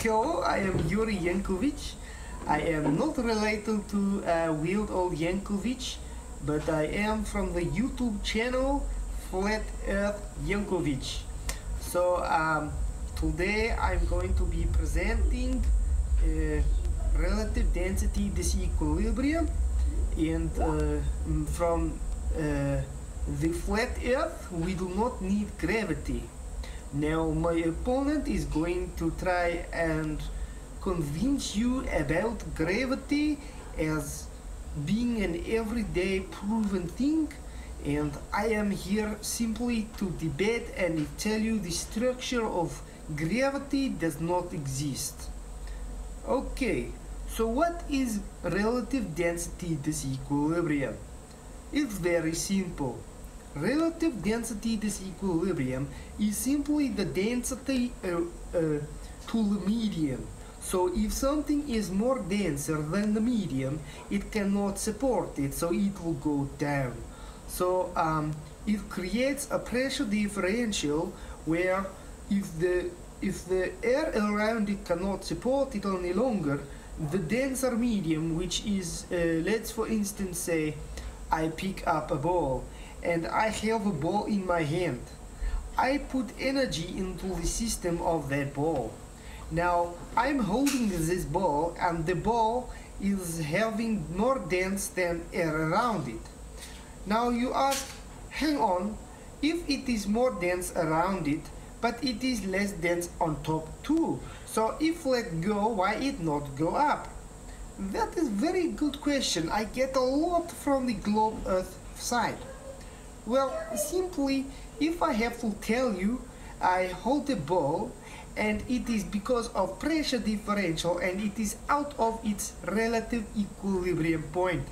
Hello, I am Yuri Yankovic. I am not related to Wild Old Yankovic, but I am from the YouTube channel Flat Earth Yankovic. So today I'm going to be presenting relative density disequilibrium, and from the flat Earth we do not need gravity. Now my opponent is going to try and convince you about gravity as being an everyday proven thing, and I am here simply to debate and tell you the structure of gravity does not exist. Okay, so what is relative density disequilibrium? It's very simple. Relative density disequilibrium is simply the density to the medium. So if something is more denser than the medium, it cannot support it, so it will go down. So it creates a pressure differential where if the air around it cannot support it any longer, the denser medium, which is, let's for instance say, I pick up a ball and I have a ball in my hand. I put energy into the system of that ball. Now I'm holding this ball and the ball is having more dense than air around it. Now you ask, hang on, if it is more dense around it, but it is less dense on top too, so if let go, why it not go up? That is very good question. I get a lot from the globe Earth side. Well, simply, if I have to tell you, I hold the ball and it is because of pressure differential and it is out of its relative equilibrium point.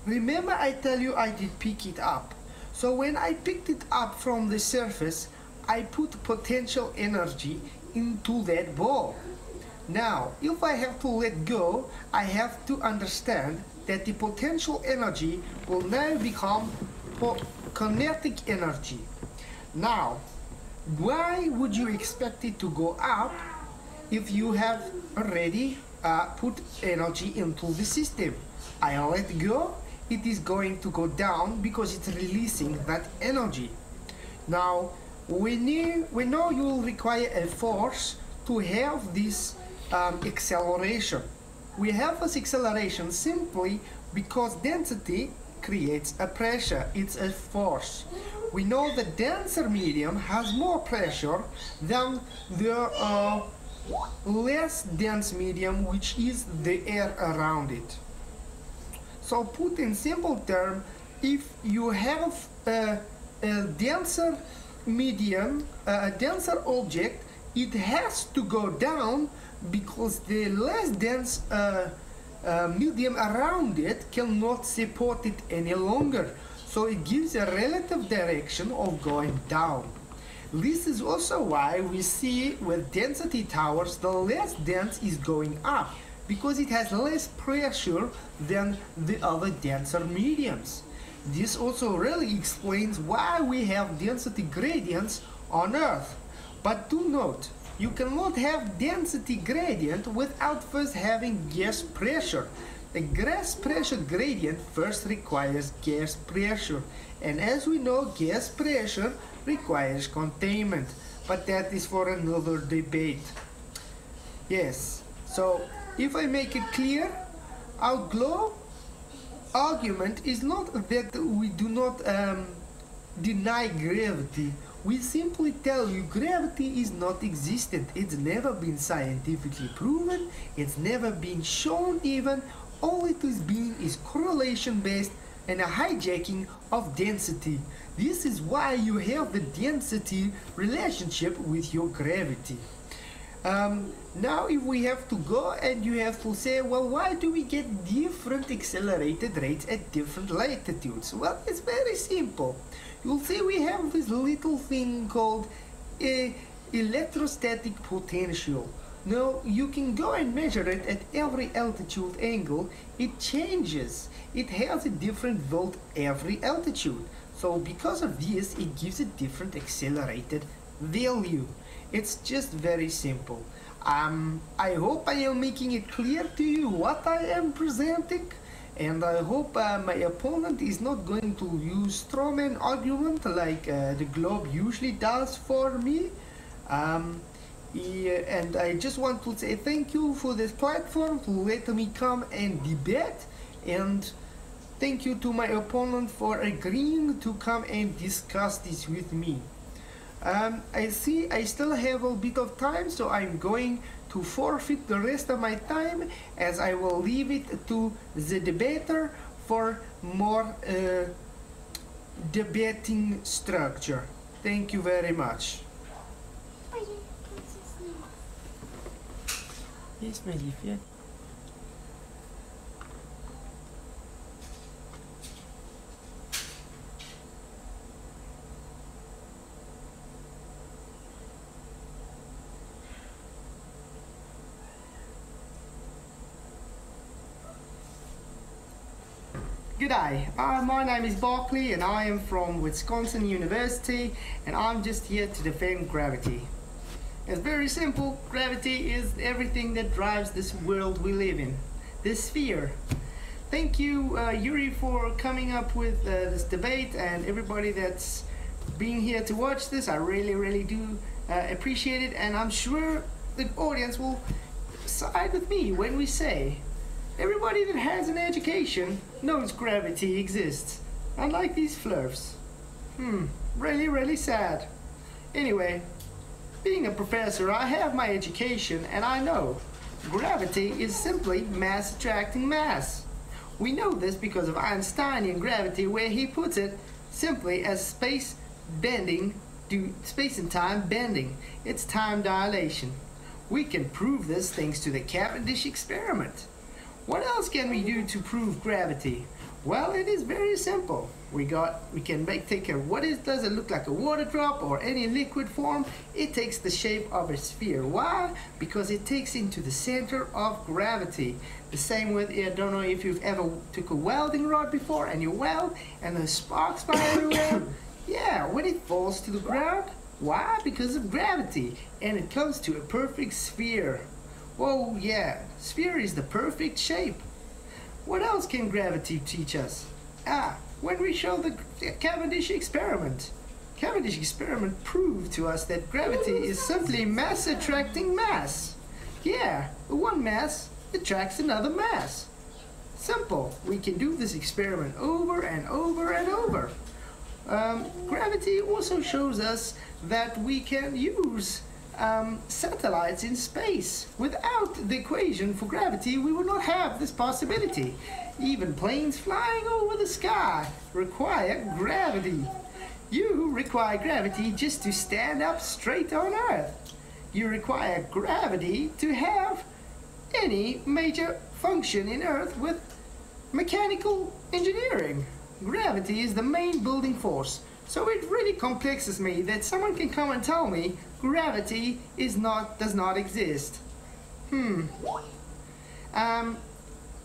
Remember I tell you I did pick it up. So when I picked it up from the surface, I put potential energy into that ball. Now, if I have to let go, I have to understand that the potential energy will now become kinetic energy. Now, why would you expect it to go up if you have already put energy into the system? I let go, it is going to go down because it's releasing that energy. Now, we know you will require a force to have this acceleration. We have this acceleration simply because density creates a pressure, it's a force. We know the denser medium has more pressure than the less dense medium, which is the air around it. So put in simple terms, if you have a denser medium, a denser object, it has to go down because the less dense medium around it cannot support it any longer. So it gives a relative direction of going down. This is also why we see with density towers, the less dense is going up because it has less pressure than the other denser mediums. This also really explains why we have density gradients on Earth. But do note, you cannot have density gradient without first having gas pressure. A gas pressure gradient first requires gas pressure, and as we know, gas pressure requires containment, but that is for another debate. Yes, so if I make it clear, our globe argument is not that we do not deny gravity. We simply tell you gravity is not existent. It's never been scientifically proven. It's never been shown even. All it is being is correlation based and a hijacking of density. This is why you have the density relationship with your gravity. Now if we have to go and you have to say, well, why do we get different accelerated rates at different latitudes? Well, it's very simple. You'll see we have this little thing called electrostatic potential. Now you can go and measure it at every altitude angle. It changes. It has a different volt every altitude. So because of this, it gives a different accelerated value. It's just very simple. I hope I am making it clear to you what I am presenting, and I hope my opponent is not going to use strawman argument like the Globe usually does for me. Yeah, and I just want to say thank you for this platform to let me come and debate, and thank you to my opponent for agreeing to come and discuss this with me. I see I still have a bit of time, so I'm going to forfeit the rest of my time, as I will leave it to the debater for more debating structure. Thank you very much. Yes, my liefje. G'day, my name is Barkley and I am from Wisconsin University, and I'm just here to defend gravity. It's very simple. Gravity is everything that drives this world we live in, this sphere. Thank you, Yuri, for coming up with this debate, and everybody that's being here to watch this. I really do appreciate it, and I'm sure the audience will side with me when we say everybody that has an education knows gravity exists, unlike these flurfs. Really sad. Anyway, being a professor, I have my education, and I know gravity is simply mass attracting mass. We know this because of Einsteinian gravity, where he puts it simply as space bending due space and time bending. It's time dilation. We can prove this thanks to the Cavendish experiment. What else can we do to prove gravity? Well, it is very simple. We can take a does it look like a water drop or any liquid form? It takes the shape of a sphere. Why? Because it takes into the center of gravity. The same with, I don't know if you've ever took a welding rod before and you weld and the sparks fly everywhere. Yeah, when it falls to the ground. Why? Because of gravity, and it comes to a perfect sphere. Whoa, yeah, sphere is the perfect shape. What else can gravity teach us? When we show the Cavendish experiment. Cavendish experiment proved to us that gravity is simply mass attracting mass. Yeah, one mass attracts another mass. Simple. We can do this experiment over and over and over. Gravity also shows us that we can use satellites in space. Without the equation for gravity, we would not have this possibility. Even planes flying over the sky require gravity. You require gravity just to stand up straight on Earth. You require gravity to have any major function in Earth with mechanical engineering. Gravity is the main building force. So it really complexes me that someone can come and tell me gravity does not exist.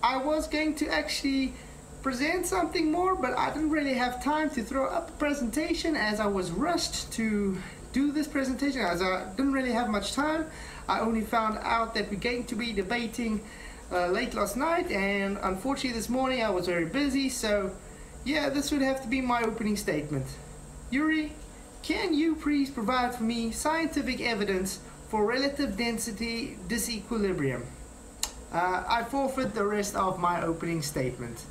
I was going to actually present something more, but I didn't really have time to throw up a presentation as I was rushed to do this presentation, as I didn't really have much time. I only found out that we're going to be debating late last night, and unfortunately this morning I was very busy, so yeah, this would have to be my opening statement. Yuri, can you please provide for me scientific evidence for relative density disequilibrium? I forfeit the rest of my opening statement.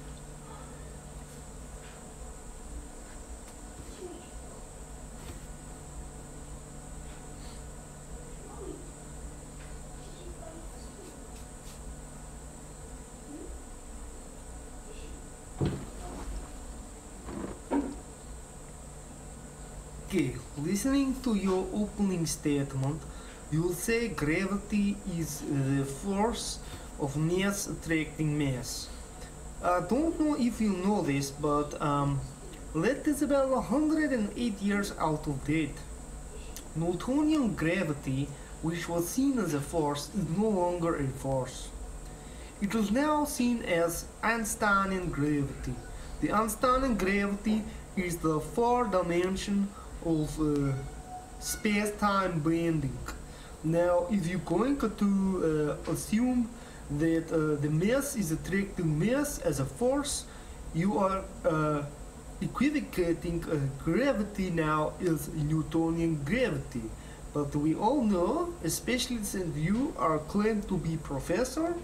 Okay, listening to your opening statement, you'll say gravity is the force of mass attracting mass. I don't know if you know this, but that is about 108 years out of date. Newtonian gravity, which was seen as a force, is no longer a force. It is now seen as Einsteinian gravity. The Einsteinian gravity is the four dimension of space-time bending. Now, if you're going to assume that the mass is attracting mass as a force, you are equivocating gravity now is Newtonian gravity. But we all know, especially since you are claimed to be professor,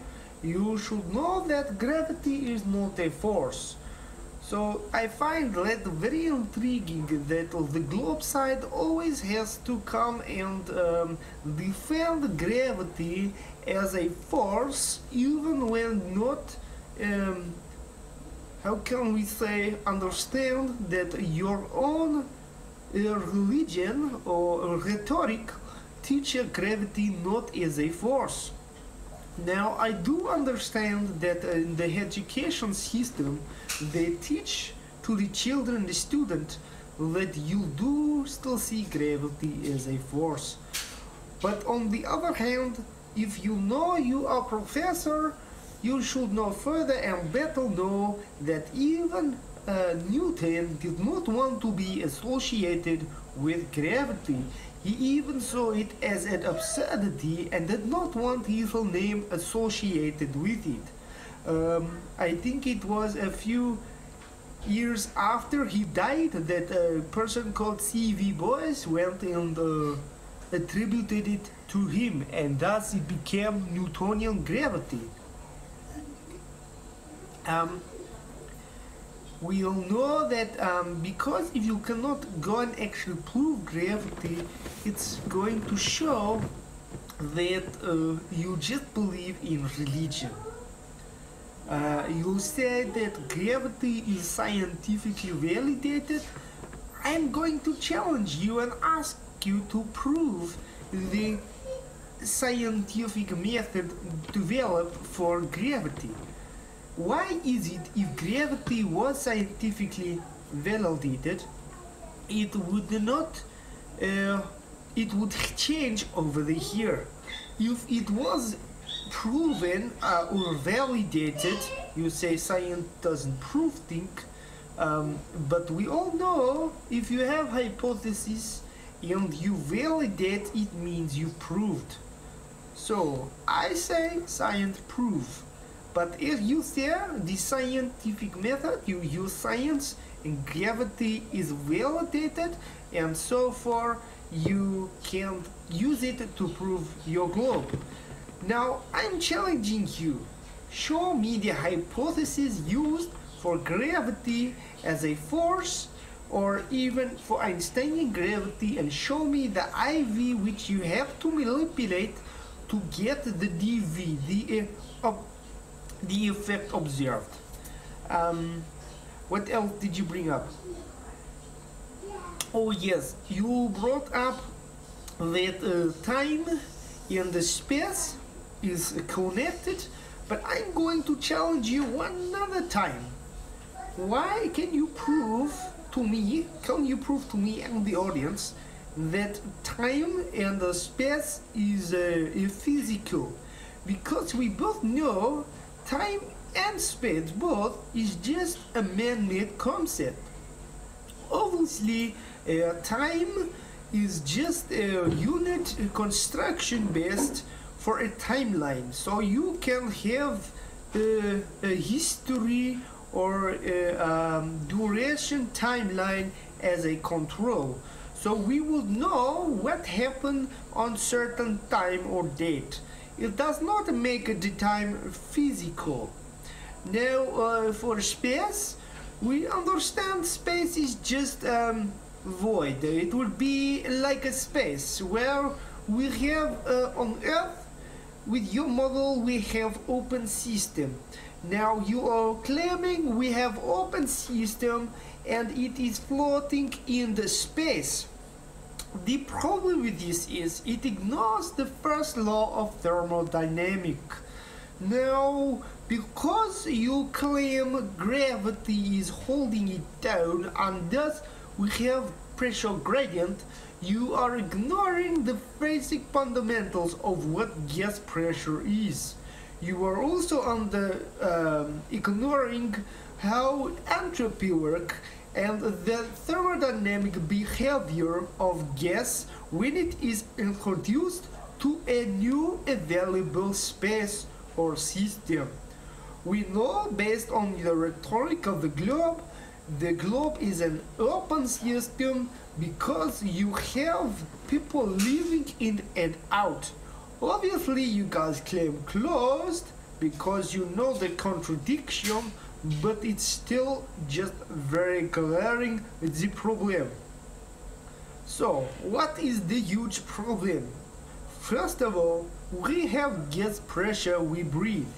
you should know that gravity is not a force. So I find that very intriguing that the globe side always has to come and defend gravity as a force, even when not, how can we say, understand that your own religion or rhetoric teach gravity not as a force. Now, I do understand that in the education system, they teach to the children, the student, that you do still see gravity as a force. But on the other hand, if you know you are professor, you should know further and better know that even Newton did not want to be associated with gravity. He even saw it as an absurdity and did not want his name associated with it. I think it was a few years after he died that a person called C.V. Boyce went and attributed it to him, and thus it became Newtonian gravity. We all know that because if you cannot go and actually prove gravity, it's going to show that you just believe in religion. You say that gravity is scientifically validated. I'm going to challenge you and ask you to prove the scientific method developed for gravity. Why is it, if gravity was scientifically validated, it would not, it would change over the year? If it was proven or validated, you say science doesn't prove things, but we all know if you have hypothesis and you validate, it means you proved. So I say science prove. But if you say the scientific method, you use science and gravity is validated, and so far you can use it to prove your globe. Now I'm challenging you. Show me the hypothesis used for gravity as a force, or even for Einsteinian gravity, and show me the IV which you have to manipulate to get the dV, the effect observed. What else did you bring up? Oh yes, you brought up that time and the space is connected, but I'm going to challenge you one another time. Why can you prove to me, and the audience, that time and the space is physical? Because we both know time and space both is just a man-made concept. Obviously, time is just a unit construction based for a timeline. So you can have a history or a duration timeline as a control. So we would know what happened on certain time or date. It does not make the time physical. Now, for space, we understand space is just void. It would be like a space where we have on Earth, with your model, we have open system. Now you are claiming we have open system and it is floating in the space. The problem with this is it ignores the first law of thermodynamics. Now, because you claim gravity is holding it down and thus we have pressure gradient, you are ignoring the basic fundamentals of what gas pressure is. You are also ignoring how entropy works and the thermodynamic behavior of gas when it is introduced to a new available space or system. We know, based on the rhetoric of the globe is an open system because you have people living in and out. Obviously, you guys claim closed because you know the contradiction, but it's still just very glaring the problem. So, what is the huge problem? First of all, we have gas pressure we breathe.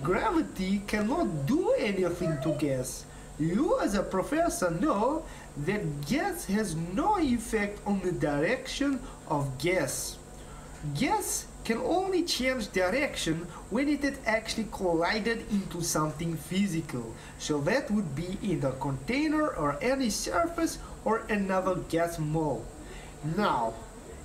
Gravity cannot do anything to gas. You as a professor know that gas has no effect on the direction of gas. Gas can only change direction when it had actually collided into something physical. So that would be in a container or any surface or another gas mole. Now,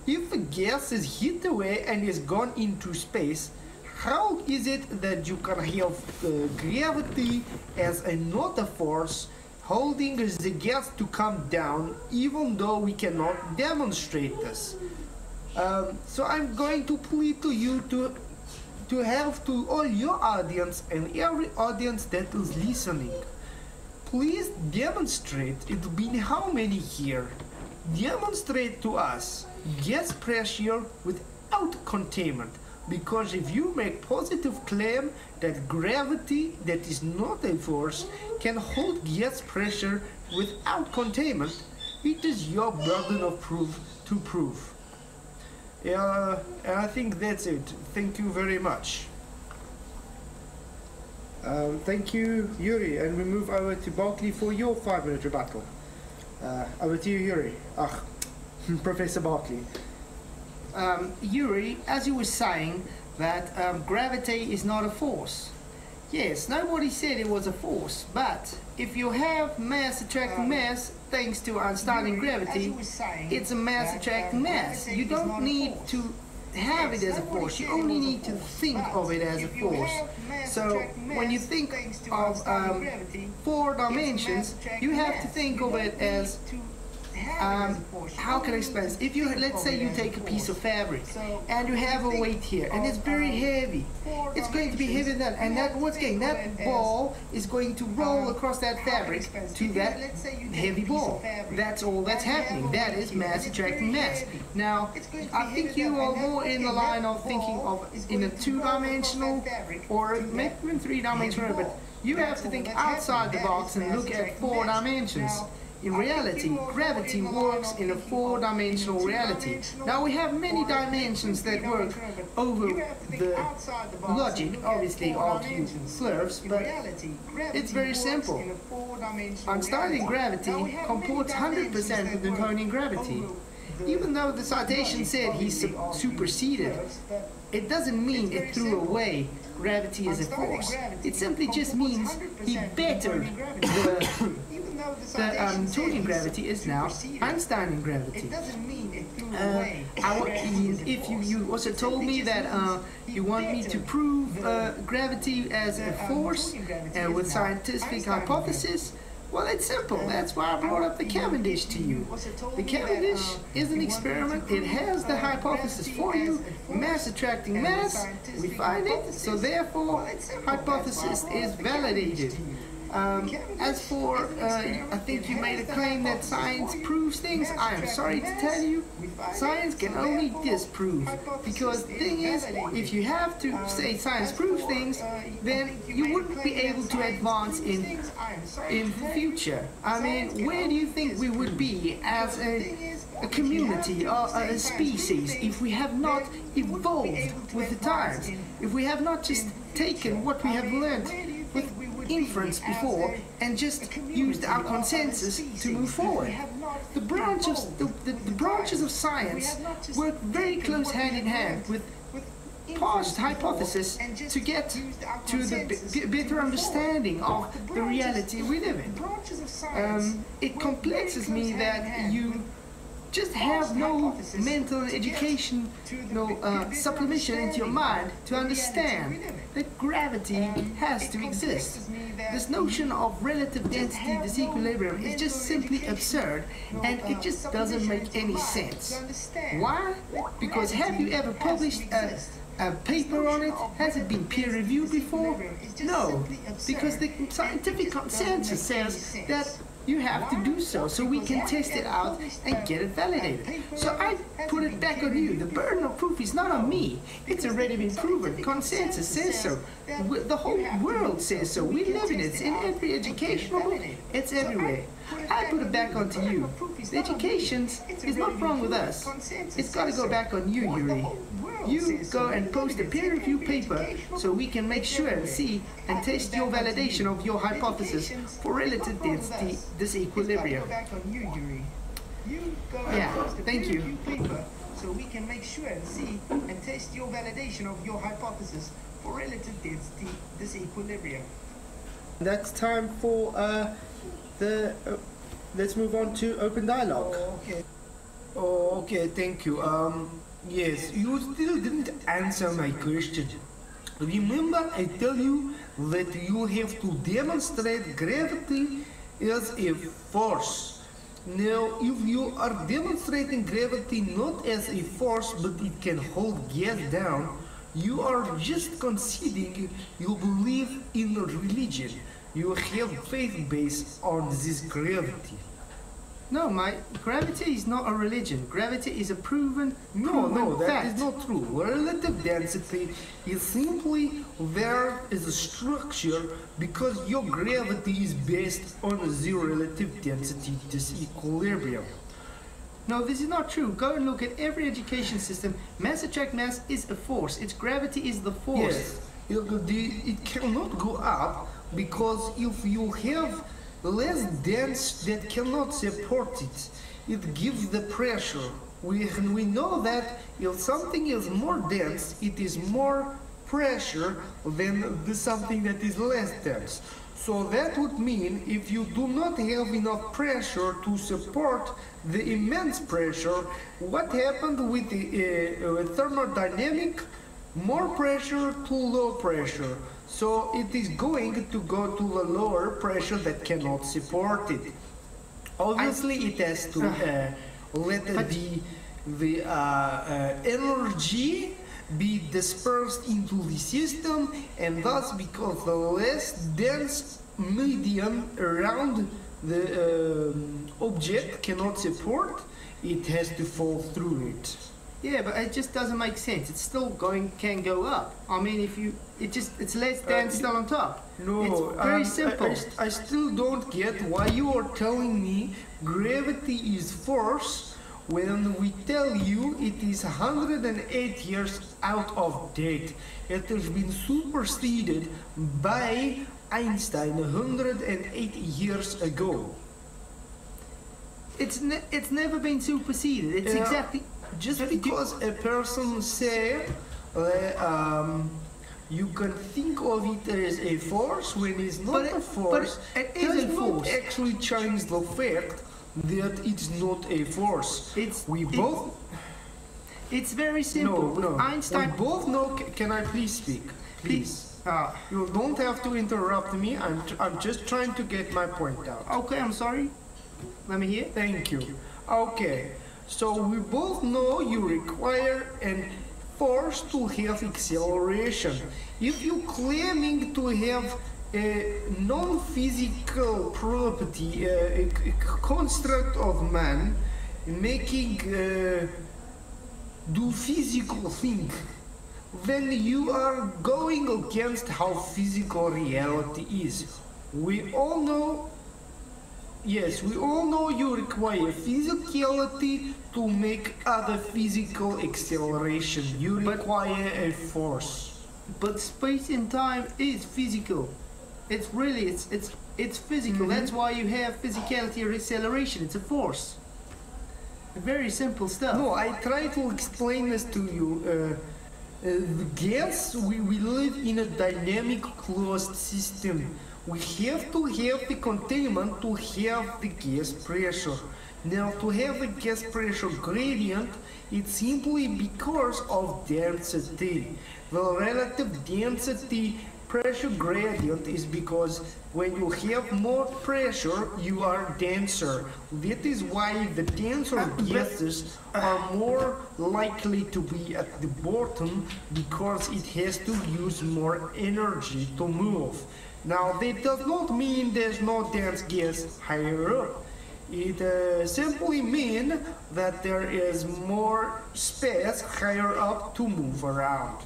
if a gas is hit away and is gone into space, how is it that you can have gravity as another force holding the gas to come down, even though we cannot demonstrate this? So I'm going to plead to you to have to all your audience and every audience that is listening. Please demonstrate, it'll be how many here? Demonstrate to us gas pressure without containment. Because if you make positive claim that gravity, that is not a force, can hold gas pressure without containment, it is your burden of proof to prove. And I think that's it. Thank you very much. Thank you, Yuri, and we move over to Barkley for your 5-minute rebuttal. Over to you, Yuri. Professor Barkley. Yuri, as you were saying, that gravity is not a force. Yes, nobody said it was a force, but if you have mass attracting mass, thanks to Einsteinian gravity, it's a mass attracting mass. You don't need to have it as a force, you only need to think of it as a force. So when you think of 4 dimensions, you have to think of it as how can I explain this? If you, let's say you take a piece of fabric and you have a weight here and it's very heavy, it's going to be heavier than that, and that ball is going to roll across that fabric to that heavy ball. That's all that's happening. That is mass attracting mass. Now, I think you are more in the line of thinking of in a 2-dimensional or maybe even 3-dimensional, but you have to think outside the box and look at 4 dimensions. In reality, gravity works in a 4-dimensional reality. Now we have many dimensions that work over the logic, obviously, of Newton slurs, but it's very simple. Einsteinian gravity comports 100% with Newtonian gravity. Even though the citation said he superseded, it doesn't mean it threw away gravity as a force. It simply just means he bettered the Newtonian gravity is now Einsteinian gravity. If you also told me that you want me to prove gravity as a force with scientific hypothesis, well, it's simple. That's why I brought up the Cavendish to you. The Cavendish is an experiment. It has the hypothesis for you. Mass attracting mass. We find it. So therefore, hypothesis is validated. As for, I think you made a claim that science proves things. I am sorry to tell you, science can only disprove. Because the thing is, if you have to say science proves things, then you wouldn't be able to advance in the future. I mean, where do you think we would be as a community or a species if we have not evolved with the times? If we have not just taken what we have learned with inference before and just used our consensus to move forward. The branches of science work very close hand in hand with past hypothesis to get to the better understanding of the reality we live in. It complexes me that you just have no mental education, no supplementation into your mind to understand that gravity has to exist. This notion of relative density disequilibrium is just simply absurd, and it just doesn't make any sense. Why? Because have you ever published a paper on it? Has it been peer-reviewed before? No, because the scientific consensus says that you have to do so we can test it out and get it validated. So I put it back on you. The burden of proof is not on me. It's already been proven. Consensus says so. The whole world says so. We live in it. It's in every educational book. It's everywhere. I put it back onto you. The education is not wrong with us. It's got to go back on you, Yuri. You go and post a peer-reviewed paper so we can make sure and see and test your validation of your hypothesis for relative density disequilibrium. Yeah, thank you. So we can make sure and see and test your validation of your hypothesis for relative density disequilibrium. That's time for let's move on to open dialogue. Okay, thank you. Yes, you still didn't answer my question. Remember, I tell you that you have to demonstrate gravity as a force. Now, if you are demonstrating gravity not as a force, but it can hold gas down, you are just conceding you believe in religion. You have faith based on this gravity. No, my gravity is not a religion. Gravity is a proven No, that fact. is not true. Relative density is simply there as a structure because your gravity is based on the relative density disequilibrium. No, this is not true. Go and look at every education system. Mass attract mass is a force. Its gravity is the force. Yes, it cannot go up because if you have less dense that cannot support it, it gives the pressure. We know that if something is more dense, it is more pressure than something that is less dense. So that would mean if you do not have enough pressure to support the immense pressure, what happened with the thermodynamic? More pressure to low pressure. So it is going to go to the lower pressure that cannot support it. Obviously, it has to let the energy be dispersed into the system, and thus, because the less dense medium around the object cannot support, it has to fall through it. Yeah, but it just doesn't make sense. It's still can go up. I mean, if you, it's less dense still on top. No, it's very simple. I still don't get why you are telling me gravity is force when we tell you it is 108 years out of date. It has been superseded by Einstein 108 years ago. It's never been superseded. It's exactly. Just because a person say you can think of it as a force when it's not a force, it does is a not force. actually change the fact that it's not a force. It's very simple. No. Einstein. We both know. Can I please speak? Please. You don't have to interrupt me. I'm just trying to get my point out. Okay, I'm sorry. Let me hear. Thank you. Okay. So we both know you require a force to have acceleration. If you're claiming to have a non-physical property, a construct of man, making do physical thing, then you are going against how physical reality is. We all know. Yes, we all know you require physicality to make other physical acceleration. You require a force. But space and time is physical. It's really, it's physical. Mm-hmm. That's why you have physicality or acceleration. It's a force. Very simple stuff. No, I try to explain this to you. Gas, we live in a dynamic closed system. We have to have the containment to have the gas pressure. Now, to have a gas pressure gradient, it's simply because of density. The relative density pressure gradient is because when you have more pressure, you are denser. That is why the denser gases are more likely to be at the bottom, because it has to use more energy to move. Now, that does not mean there's no dense gas higher up. It simply means that there is more space higher up to move around.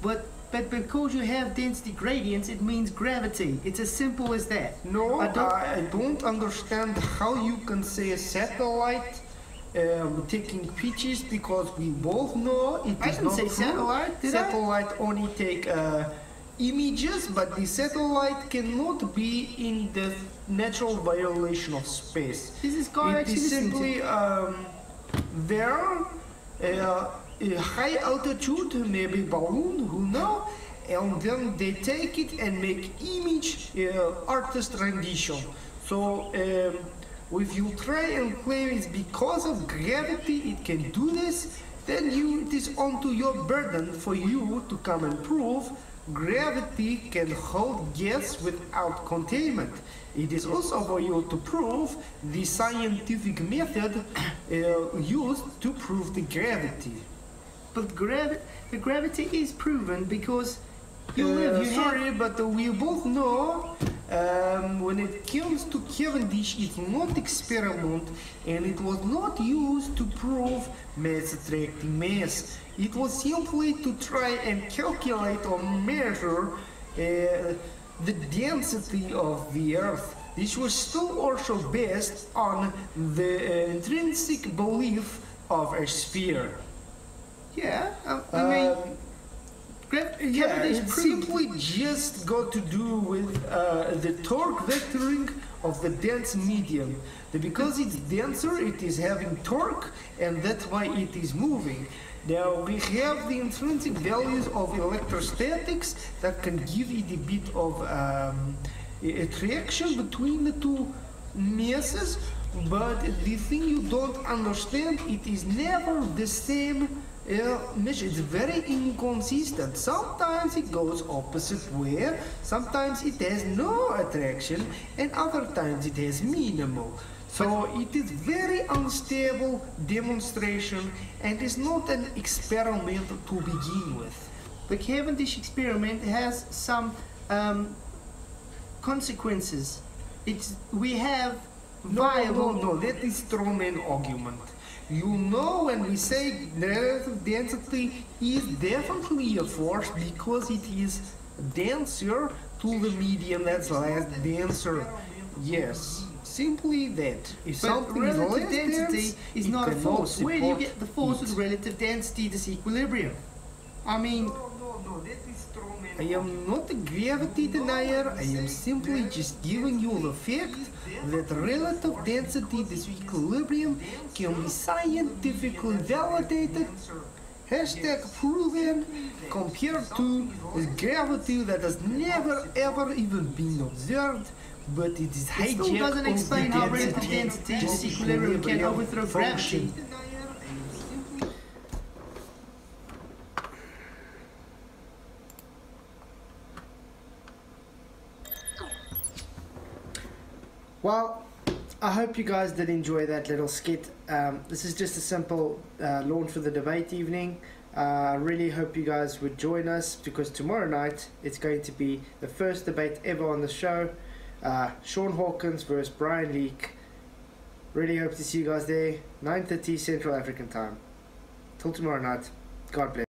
But because you have density gradients, it means gravity. It's as simple as that. No, I don't understand how you can say a satellite taking pictures, because we both know it I is didn't not say true. satellite, did I? Satellite only take images, but the satellite cannot be in the natural violation of space. This is guy It is simply there, a high altitude, maybe balloon, who know, and then they take it and make image artist rendition. So if you try and claim it's because of gravity it can do this, then it is onto your burden for you to come and prove gravity can hold gas without containment. It is also for you to prove the scientific method used to prove the gravity. But the gravity is proven because you sorry, but we both know when it comes to Cavendish, it's not experiment, and it was not used to prove mass attracting mass. It was simply to try and calculate or measure the density of the Earth. This was still also based on the intrinsic belief of a sphere. Yeah, I mean, yeah, it simply just got to do with the torque vectoring of the dense medium. Because it's denser, it is having torque, and that's why it is moving. Now we have the intrinsic values of electrostatics that can give it a bit of attraction between the two masses, but the thing you don't understand, it is never the same measure. It's very inconsistent. Sometimes it goes opposite way, sometimes it has no attraction, and other times it has minimal. So it is very unstable demonstration, and is not an experiment to begin with. The Cavendish experiment has some consequences. We have viable. No, that is strawman argument. You know, when we say relative density is definitely a force because it is denser to the medium that's less denser. Yes, simply that. If But something is relative less density dense, is it not a cannot force. Where do you support get the force with it. relative density, this equilibrium? I mean, No, that is strawman. I am not a gravity denier. I am simply just giving you the fact that relative density, this equilibrium, can be scientifically validated, hashtag proven, compared to gravity that has never ever even been observed, but it is it hijacked. still doesn't of explain the how relative density, this equilibrium can overthrow gravity. Well, I hope you guys did enjoy that little skit. This is just a simple launch for the debate evening. I really hope you guys would join us, because tomorrow night it's going to be the first debate ever on the show. Sean Hawkins versus Brian Leake. Really hope to see you guys there. 9:30 Central African time. Till tomorrow night. God bless.